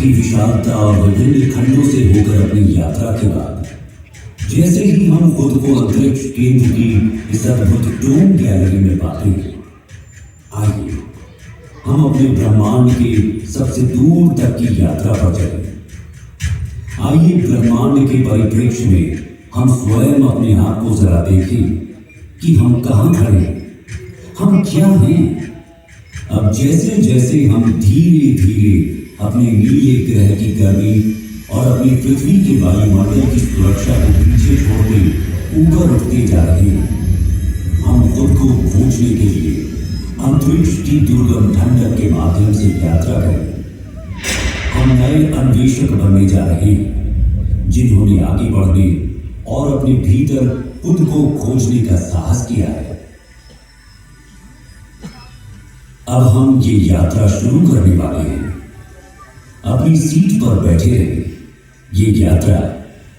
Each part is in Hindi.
की विशालता और विभिन्न खंडों से होकर अपनी यात्रा के बाद जैसे ही हम खुद को अंतरिक्ष केंद्र की इस अद्भुत डोम गैलरी में पाते हैं, आइए हम अपने ब्रह्मांड के सबसे दूर तक की यात्रा पर चलें। आइए ब्रह्मांड के परिप्रेक्ष्य में हम स्वयं अपने आप को जरा देखें कि हम कहाँ खड़े हैं, हम क्या हैं। अब जैसे जैसे हम धीरे धीरे अपने नीले ग्रह की गर्मी और अपनी पृथ्वी के वायुमंडल की सुरक्षा को पीछे छोड़ते ऊपर उठते जा रहे हैं, हम खुद को खोजने के लिए अंतरिक्ष की दुर्गम ठंडक के माध्यम से यात्रा करें। हम नए अन्वेषक बनने जा रहे हैं, जिन्होंने आगे बढ़ने और अपने भीतर खुद को खोजने का साहस किया है। अब हम ये यात्रा शुरू करने वाले हैं। अपनी सीट पर बैठे रहे। ये यात्रा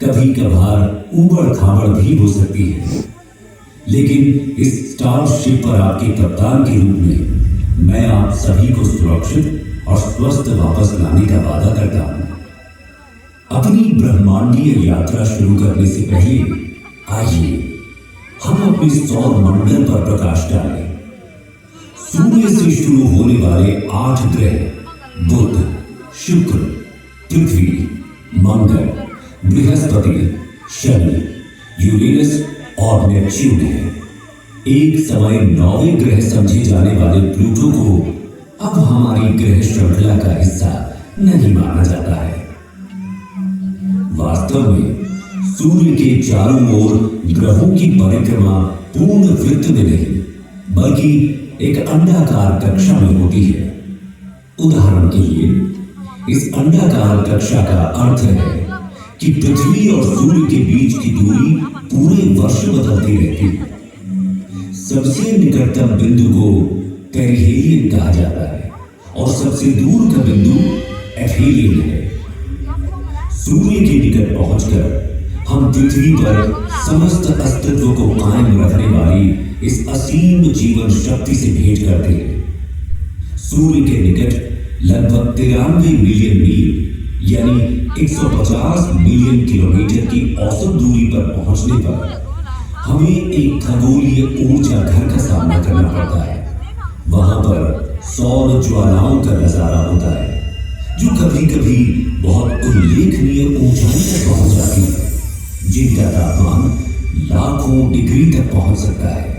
कभी कभार ऊबड़ खाबड़ भी हो सकती है, लेकिन इस स्टारशिप पर आपके कप्तान के रूप में मैं आप सभी को सुरक्षित और स्वस्थ वापस लाने का वादा करता हूं। अपनी ब्रह्मांडीय यात्रा शुरू करने से पहले आइए हम अपने सौर मंडल पर प्रकाश डालें। सूर्य से शुरू होने वाले 8 ग्रह बुध, शुक्र, पृथ्वी, मंगल, बृहस्पति, शनि, यूरेनस और नेपच्यून है। एक समय 9वें ग्रह समझे जाने वाले प्लूटो को अब हमारी ग्रह श्रृंखला का हिस्सा नहीं माना जाता है। वास्तव में सूर्य के चारों ओर ग्रहों की परिक्रमा पूर्ण वृत्त में नहीं, बल्कि एक अंडाकार कक्षा में होती है। उदाहरण के लिए इस अंडाकार कक्षा का अर्थ है कि पृथ्वी और सूर्य के बीच की दूरी पूरे वर्ष बदलती रहती है। सबसे निकटतम बिंदु को पेरिहेलियन कहा जाता है और सबसे दूर का बिंदु एफेलियन है। सूर्य के निकट पहुंचकर हम पृथ्वी पर समस्त अस्तित्व को कायम रखने वाली इस असीम जीवन शक्ति से भेंट करते हैं। सूर्य के निकट लगभग 93 मिलियन मील यानी 150 मिलियन किलोमीटर की औसत दूरी पर पहुंचने पर हमें एक खगोलीय ऊर्जा घर का सामना करना पड़ता है। वहां पर सौर ज्वालाओं का नजारा होता है, जो कभी कभी बहुत उल्लेखनीय ऊंचाई तक पहुंच जाती है, जिनका तापमान लाखों डिग्री तक पहुंच सकता है।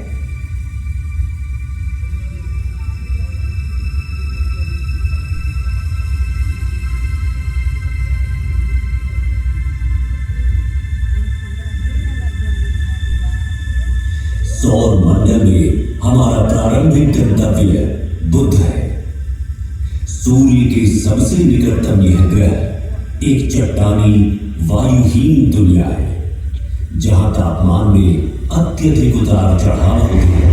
सौर मंडल में हमारा प्रारंभिक गंतव्य बुध है। सूर्य के सबसे निकटतम यह ग्रह एक चट्टानी वायुहीन दुनिया है, जहां तापमान में अत्यधिक उतार चढ़ाव होते हैं,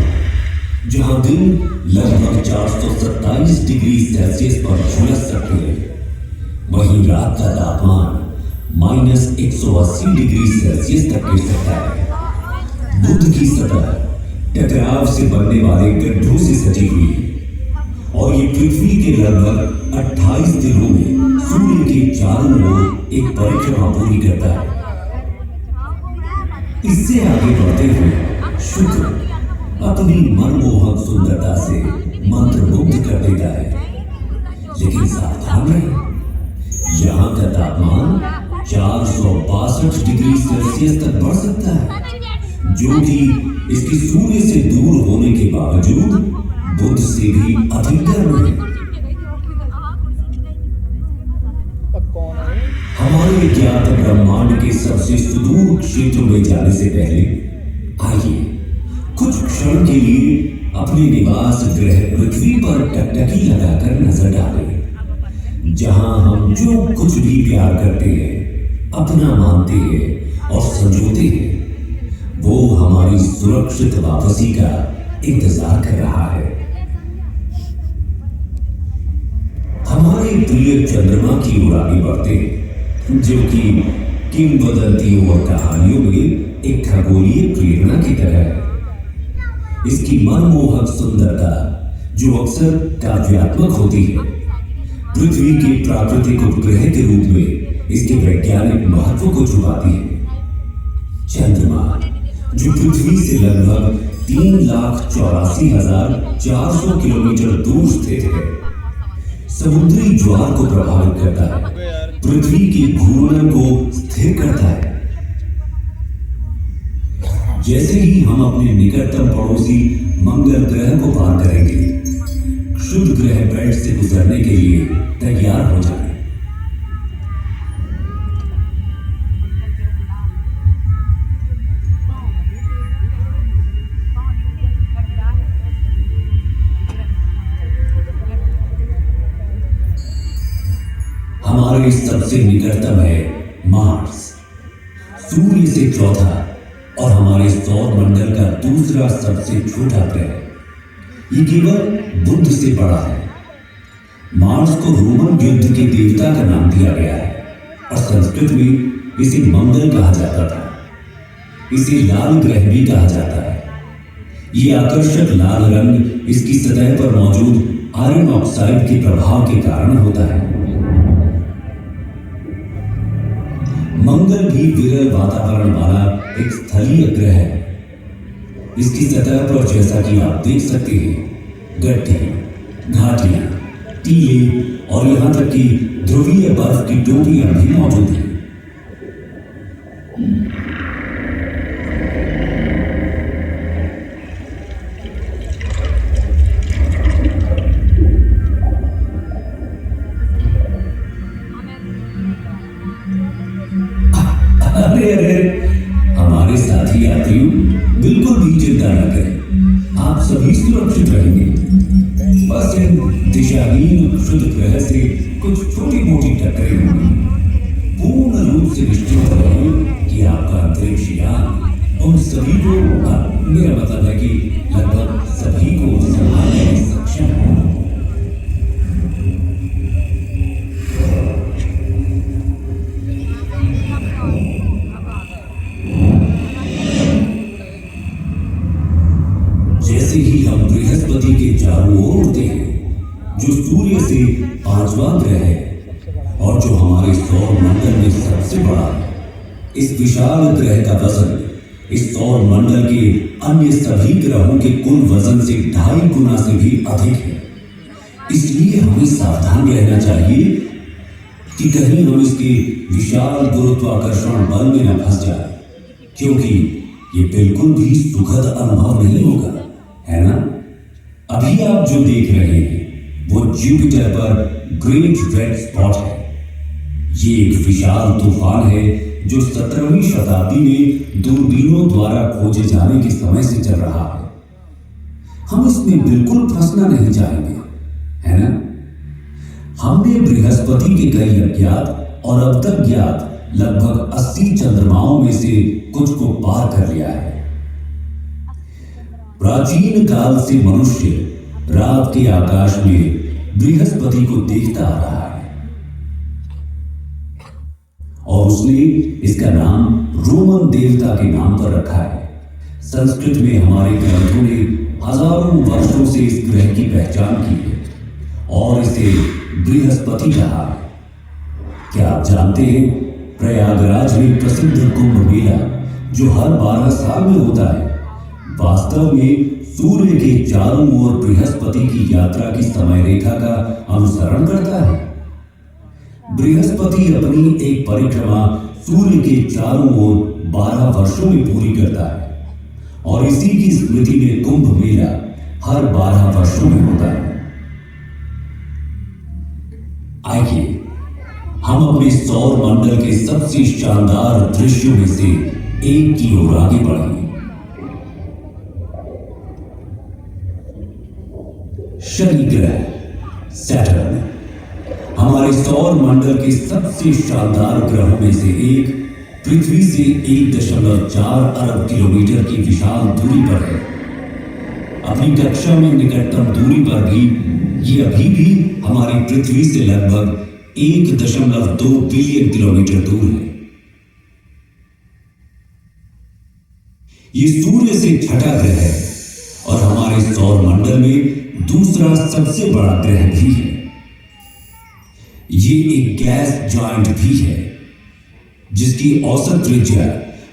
जहां दिन लगभग 427 डिग्री सेल्सियस पर झुलस सकते हैं, वहीं रात का तापमान -180 डिग्री सेल्सियस तक गिर सकता है। बुध की सतह टकराव से बनने वाले गड्ढों से सजी हुई है और ये पृथ्वी के लगभग 28 दिनों में सूर्य के चारों ओर एक परिक्रमा पूरी करता है। इससे आगे बढ़ते हुए शुक्र अपनी मनमोहक सुंदरता से मंत्रमुग्ध कर देता है, लेकिन सावधान रहे, यहाँ का तापमान 462 डिग्री सेल्सियस तक बढ़ सकता है, जो कि इसकी सूर्य से दूर होने के बावजूद बुध से भी अधिक गर्म है। हमारे ज्ञात ब्रह्मांड के सबसे सुदूर क्षेत्र में जाने से पहले आइए कुछ क्षण के लिए अपने निवास ग्रह पृथ्वी पर टकटकी लगाकर नजर डालें, जहां हम जो कुछ भी प्यार करते हैं, अपना मानते हैं और संजोते हैं, वो हमारी सुरक्षित वापसी का इंतजार कर रहा है। हमारे प्रिय चंद्रमा की ओर आगे बढ़ते, जो कि किंवदंतियों और कहानियों में एक खगोलीय प्रेरणा की तरह है। इसकी मनमोहक सुंदरता, जो अक्सर काव्यात्मक होती है, पृथ्वी के प्राकृतिक उपग्रह के रूप में इसके वैज्ञानिक महत्व को छुपाती है। चंद्रमा, जो पृथ्वी से लगभग 3,84,400 किलोमीटर दूर स्थित है, समुद्री ज्वार को प्रभावित करता है, पृथ्वी की घूर्णन को स्थिर करता है। जैसे ही हम अपने निकटतम पड़ोसी मंगल ग्रह को पार करेंगे, क्षुद्र ग्रह बेल्ट से गुजरने के लिए तैयार हो जाए। हमारे सबसे निकटतम है मार्स, सूर्य से चौथा और हमारे सौर मंडल का दूसरा सबसे छोटा ग्रह। ये केवल बुध से बड़ा है। मार्स को रोमन युद्ध के देवता का नाम दिया गया है और संस्कृत में इसे मंगल कहा जाता था। इसे लाल ग्रह भी कहा जाता है। ये आकर्षक लाल रंग इसकी सतह पर मौजूद आयरन ऑक्साइड के प्रभाव के कारण होता है। मंगल भी विरल वातावरण वाला एक स्थलीय ग्रह है। इसकी सतह पर, जैसा कि आप देख सकते हैं, गड्ढे, घाटियां, टीले और यहां तक कि ध्रुवीय बर्फ की टोपियां भी मौजूद हैं। अरे हमारे साथी यात्रियों, बिल्कुल भी चिंता न करें, आप सभी सुरक्षित रहेंगे। बस इन दिशाहीन क्षुद्र ग्रह से कुछ छोटी मोटी टक्करें होंगी। पूर्ण रूप से निश्चित रहें कि आपका अंतरिक्ष यान उन सभी को, मेरा मतलब है कि लगभग सभी को संभालने में सक्षम है। जैसे ही हम बृहस्पति के चारों ओर उड़ते हैं, जो सूर्य से 5वां ग्रह है और जो हमारे सौर मंडल में सबसे बड़ा है, इस विशाल ग्रह का वजन इस सौर मंडल के अन्य सभी ग्रहों के कुल वजन से 2.5 गुना से भी अधिक है। इसलिए हमें सावधान रहना चाहिए कि कहीं हम इसके विशाल गुरुत्वाकर्षण बल में न फंस जाए, क्योंकि ये बिल्कुल भी सुखद अनुभव नहीं होगा, है ना? अभी आप जो देख रहे हैं वो जुपिटर पर ग्रेट रेड स्पॉट है। ये एक विशाल तूफान है जो 17वीं शताब्दी में दूरबीनों द्वारा खोजे जाने के समय से चल रहा है। हम इसमें बिल्कुल फंसना नहीं चाहेंगे, है ना? हमने बृहस्पति के कई अज्ञात और अब तक ज्ञात लगभग 80 चंद्रमाओं में से कुछ को पार कर लिया है। प्राचीन काल से मनुष्य रात के आकाश में बृहस्पति को देखता आ रहा है और उसने इसका नाम रोमन देवता के नाम पर रखा है। संस्कृत में हमारे ग्रंथों ने हजारों वर्षों से इस ग्रह की पहचान की है और इसे बृहस्पति कहा है। क्या आप जानते हैं, प्रयागराज में प्रसिद्ध कुंभ मेला जो हर 12 साल में होता है, वास्तव में सूर्य के चारों ओर बृहस्पति की यात्रा की समय रेखा का अनुसरण करता है। बृहस्पति अपनी एक परिक्रमा सूर्य के चारों ओर 12 वर्षों में पूरी करता है और इसी की स्मृति में कुंभ मेला हर 12 वर्षों में होता है। आइए हम अपने सौर मंडल के सबसे शानदार दृश्यों में से एक की ओर आगे बढ़ें। शनि ग्रह सैटर्न हमारे सौर मंडल के सबसे शानदार ग्रहों में से एक, पृथ्वी से 1.4 अरब किलोमीटर की विशाल दूरी पर है। अपनी कक्षा में निकटतम दूरी पर भी ये अभी भी हमारी पृथ्वी से लगभग 1.2 बिलियन किलोमीटर दूर है। ये सूर्य से छठा ग्रह है और हमारे सौर मंडल में दूसरा सबसे बड़ा ग्रह भी है। ये एक गैस जॉइंट भी है जिसकी औसत त्रिज्या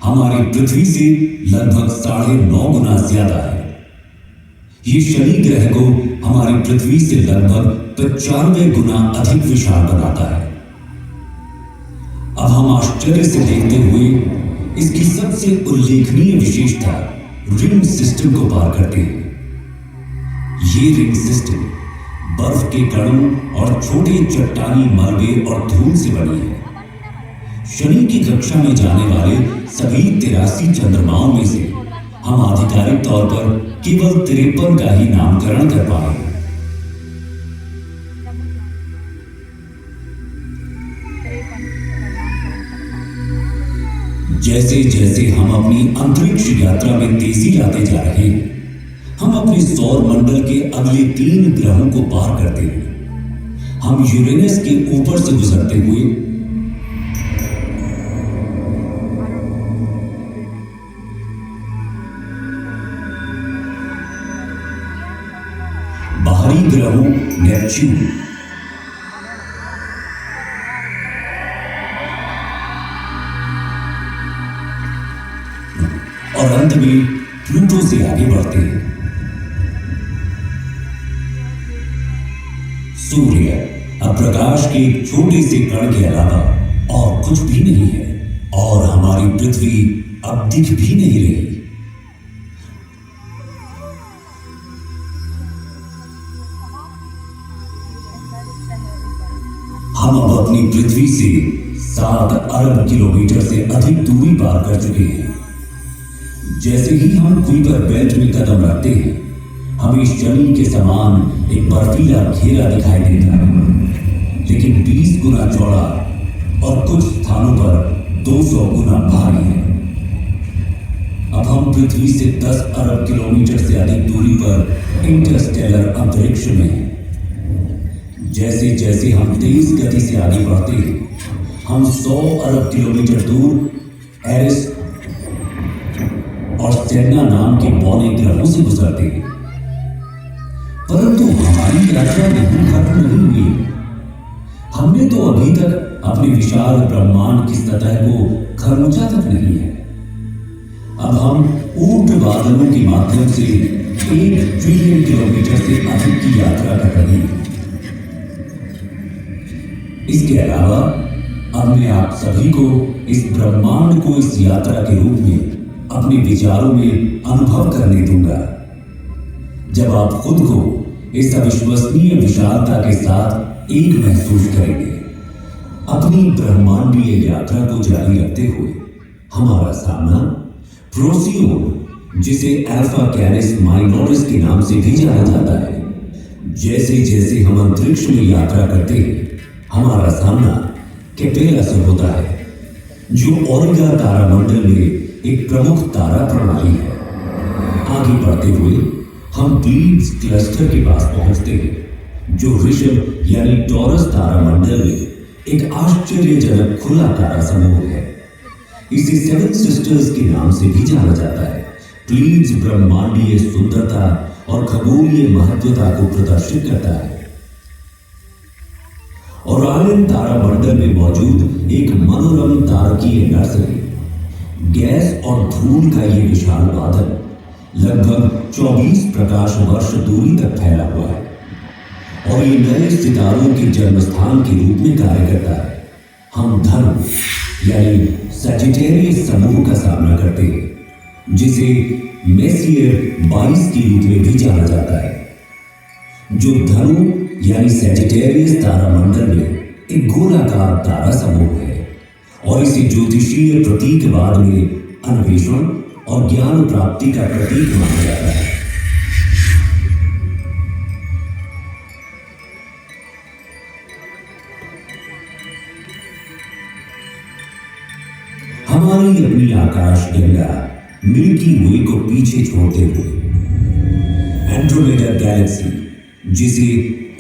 हमारी पृथ्वी से लगभग 9.5 गुना ज्यादा है। ये शनि ग्रह को हमारी पृथ्वी से लगभग 95 गुना अधिक विशाल बनाता है। अब हम आश्चर्य से देखते हुए इसकी सबसे उल्लेखनीय विशेषता रिंग सिस्टम को पार करते हैं। ये रिंग सिस्टम बर्फ के कणों और छोटे चट्टानी मलबे और धूल से बनी है। शनि की कक्षा में जाने वाले सभी 83 चंद्रमाओं में से हम आधिकारिक तौर पर केवल 53 का ही नामकरण कर पाए। जैसे जैसे हम अपनी अंतरिक्ष यात्रा में तेजी लाते जा रहे हैं, हम अपने सौर मंडल के अगले 3 ग्रहों को पार करते हैं। हम यूरेनस के ऊपर से गुजरते हुए बाहरी ग्रहों नेपच्यून, और अंत में प्लूटो से आगे बढ़ते हैं। सूर्य अब प्रकाश के एक छोटे से कण के अलावा और कुछ भी नहीं है, और हमारी पृथ्वी अब दिख भी नहीं रही। हम अब अपनी पृथ्वी से 7 अरब किलोमीटर से अधिक दूरी पार कर चुके हैं। जैसे ही हम कुइपर बेल्ट में कदम रखते हैं, हमें शनि के समान एक बर्फीला घेरा दिखाई देता है, लेकिन 20 गुना चौड़ा और कुछ स्थानों पर 200 गुना भारी है। अब हम पृथ्वी से 10 अरब किलोमीटर से अधिक दूरी पर इंटरस्टेलर अंतरिक्ष में हैं। जैसे जैसे हम तेज गति से आगे बढ़ते हैं, हम 100 अरब किलोमीटर दूर एरिस और सेडना नाम के पौने ग्रहों से गुजरते हैं। परंतु हमारी यात्रा नहीं खत्म नहीं हुई। हमने तो अभी तक अपने विशाल ब्रह्मांड की सतह को खरोंचा तक नहीं है। अब हम ऊर्ध्व बादलों के माध्यम से 1 ट्रिलियन किलोमीटर से अधिक की यात्रा कर रहे हैं। इसके अलावा अब मैं आप सभी को इस ब्रह्मांड को इस यात्रा के रूप में अपने विचारों में अनुभव करने दूंगा, जब आप खुद को इस अविश्वसनीय विशालता के साथ एक महसूस करेंगे। अपनी ब्रह्मांडीय यात्रा को जारी रखते हुए हमारा सामना प्रोसियोन, जिसे अल्फा कैरिस माइनोरिस के नाम से भी जाना जाता है। जैसे जैसे हम अंतरिक्ष में यात्रा करते हैं, हमारा सामना कैपेला से होता है, जो ओरिगा तारामंडल में एक प्रमुख तारा प्रणाली है। आगे बढ़ते हुए हम प्लीड्स क्लस्टर के पास पहुंचते हैं, जो ऋषभ यानी टॉरस तारामंडल में एक आश्चर्यजनक खुला तारा समूह है। इसे 7 सिस्टर्स के नाम से भी जाना जाता है। प्लीड्स ब्रह्मांडीय सुंदरता और खगोलीय महत्वता को प्रदर्शित करता है। ओरायन तारामंडल में मौजूद एक मनोरम तारकीय नर्सरी, गैस और धूल का ये विशाल बादल लगभग 24 प्रकाश वर्ष दूरी तक फैला हुआ है, और ये नए सितारों के जन्म स्थान के रूप में कार्य करता है। हम धनु यानी सजिटेरियस समूह का सामना करते हैं, जिसे मेसियर 22 के रूप में भी जाना जाता है, जो धनु यानी सजिटेरियस तारामंडल में एक गोलाकार तारा समूह है, और इसे ज्योतिषीय प्रतीकवाद में अन्वेषण और ज्ञान प्राप्ति का प्रतीक माना जाता है। हमारी अपनी आकाश गंगा मिल्की वे को पीछे छोड़ते हुए एंड्रोमेडा गैलेक्सी, जिसे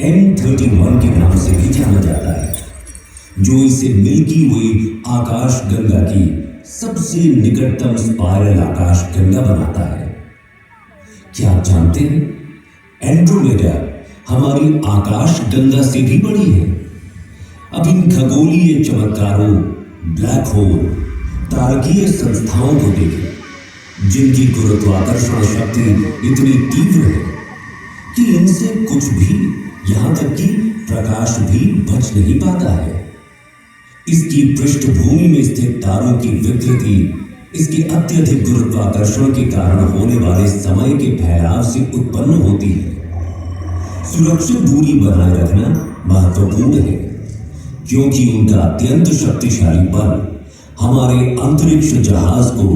M31 के नाम से भी जाना जाता है, जो इसे मिल्की वे आकाश गंगा की सबसे निकटतम स्पाइरल आकाश गंगा बनाता है। क्या आप जानते हैं एंड्रोमेडा हमारी आकाश गंगा से भी बड़ी है। अब इन खगोलीय चमत्कारों, ब्लैक होल, तारकीय संस्थाओं को देखें जिनकी गुरुत्वाकर्षण शक्ति इतनी तीव्र है कि इनसे कुछ भी, यहां तक कि प्रकाश भी बच नहीं पाता है। इसकी पृष्ठभूमि में स्थित तारों की विकृति इसके अत्यधिक गुरुत्वाकर्षण के कारण होने वाले समय के फैलाव से उत्पन्न होती है। सुरक्षित दूरी बनाए रखना महत्वपूर्ण है क्योंकि उनका अत्यंत शक्तिशाली बल हमारे अंतरिक्ष जहाज को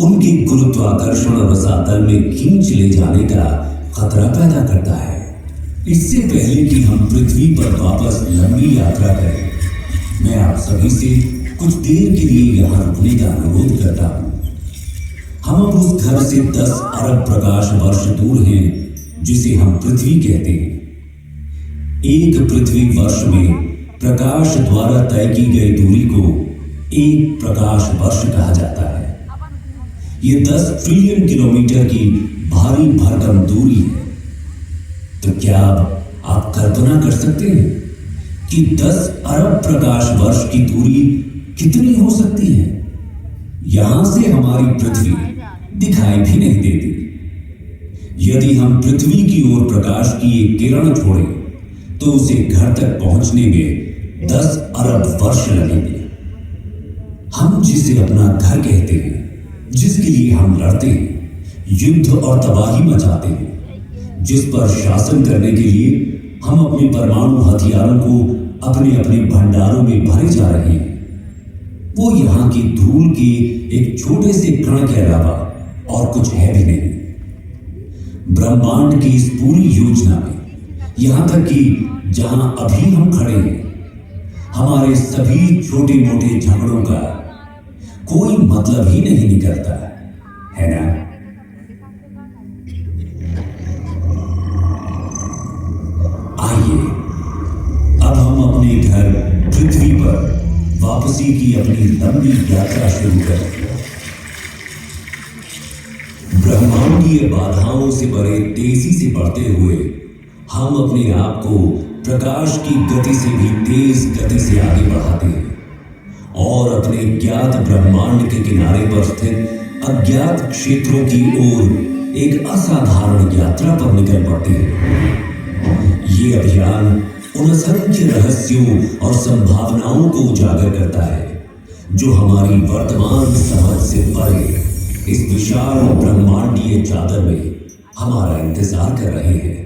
उनके गुरुत्वाकर्षण रसातल में खींच ले जाने का खतरा पैदा करता है। इससे पहले कि हम पृथ्वी पर वापस लंबी यात्रा करें, मैं आप सभी से कुछ देर के लिए यहां रुकने का अनुरोध करता हूं। हम अब उस घर से 10 अरब प्रकाश वर्ष दूर हैं जिसे हम पृथ्वी कहते हैं। एक पृथ्वी वर्ष में प्रकाश द्वारा तय की गई दूरी को एक प्रकाश वर्ष कहा जाता है। यह 10 ट्रिलियन किलोमीटर की भारी भरकम दूरी है। तो क्या आप कल्पना कर सकते हैं कि 10 अरब प्रकाश वर्ष की दूरी कितनी हो सकती है? यहां से हमारी पृथ्वी दिखाई भी नहीं देती। यदि हम पृथ्वी की ओर प्रकाश की एक किरण छोड़ें तो उसे घर तक पहुंचने में 10 अरब वर्ष लगेंगे। हम जिसे अपना घर कहते हैं, जिसके लिए हम लड़ते हैं, युद्ध और तबाही मचाते हैं, जिस पर शासन करने के लिए हम अपने परमाणु हथियारों को अपने अपने भंडारों में भरे जा रहे हैं, वो यहाँ की धूल के एक छोटे से कण के अलावा और कुछ है भी नहीं। ब्रह्मांड की इस पूरी योजना में, यहां तक कि जहां अभी हम खड़े हैं, हमारे सभी छोटे मोटे झगड़ों का कोई मतलब ही नहीं निकलता है ना? आइए अब हम अपने घर पृथ्वी पर वापसी की अपनी लंबी यात्रा शुरू करें। ब्रह्मांडीय बाधाओं से भरे तेजी से बढ़ते हुए हम अपने आप को प्रकाश की गति से भी तेज गति से आगे बढ़ाते हैं और अपने ज्ञात ब्रह्मांड के किनारे पर स्थित अज्ञात क्षेत्रों की ओर एक असाधारण यात्रा पर निकल पड़ते हैं। ये अभियान उन असंख्य रहस्यों और संभावनाओं को उजागर करता है जो हमारी वर्तमान समझ से परे इस विशाल ब्रह्मांडीय चादर में हमारा इंतजार कर रहे हैं।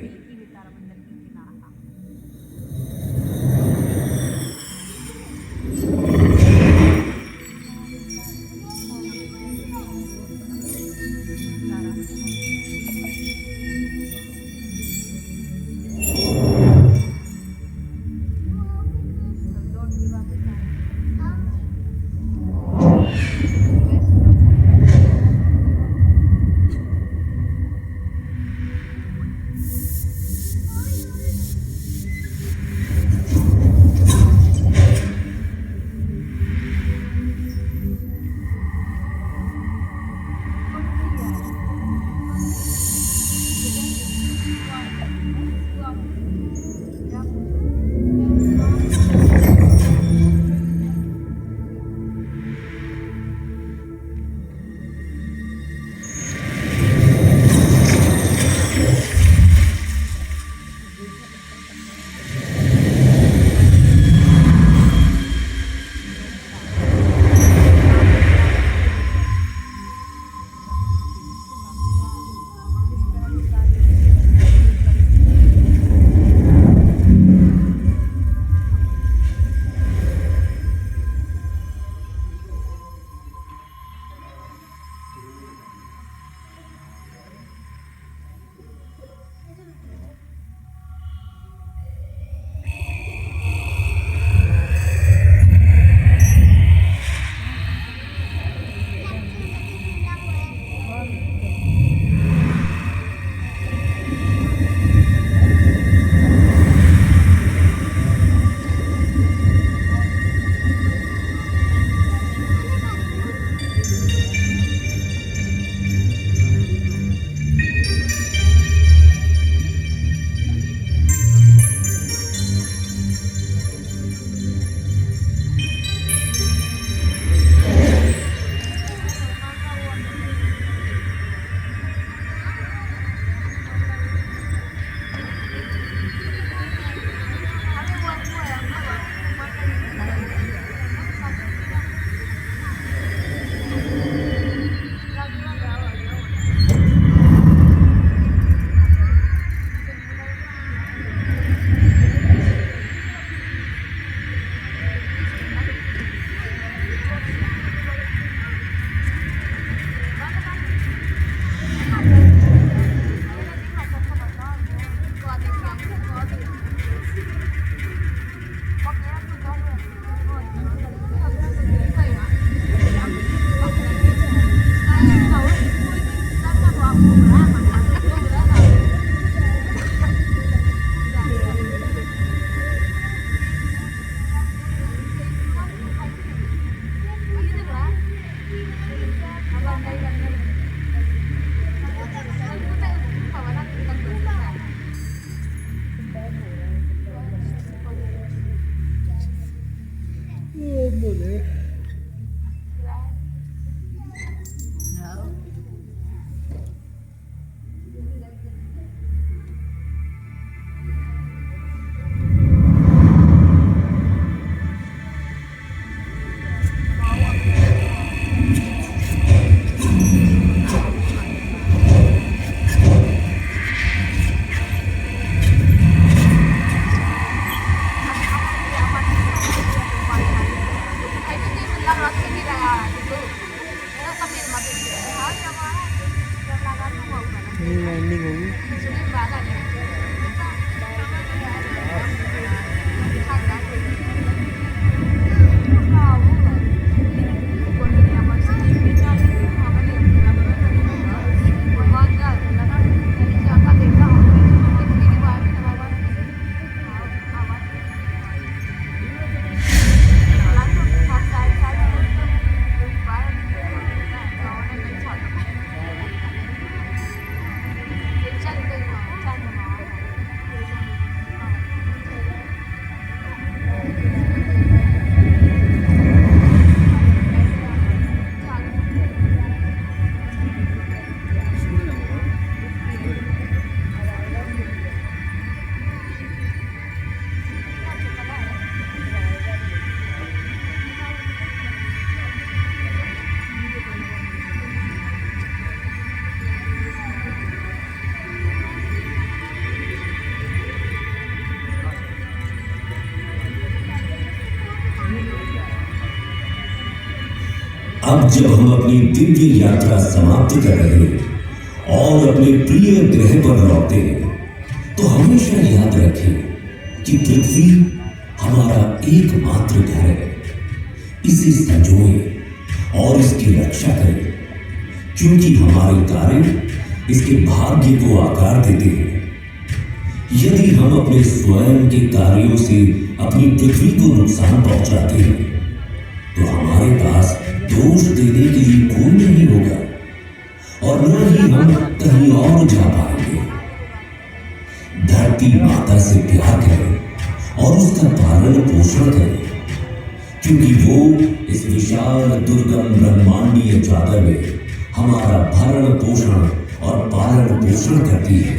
लैंडिंग होगी। अब जब हम अपनी दिव्य यात्रा समाप्त कर रहे हैं और अपने प्रिय ग्रह पर लौटते हैं तो हमेशा याद रखें कि पृथ्वी हमारा एकमात्र घर है। इसे संजोए और इसकी रक्षा करें, क्योंकि हमारे कार्य इसके भाग्य को आकार देते हैं। यदि हम अपने स्वयं के कार्यों से अपनी पृथ्वी को नुकसान पहुंचाते हैं तो हमारे पास दोष देने के लिए कोई नहीं होगा और न ही हम कहीं और जा पाएंगे। धरती माता से प्यार करें और उसका पालन पोषण करें, क्योंकि वो इस विशाल दुर्गम ब्रह्मांडीय चादर में हमारा भरण पोषण और पालन पोषण करती है।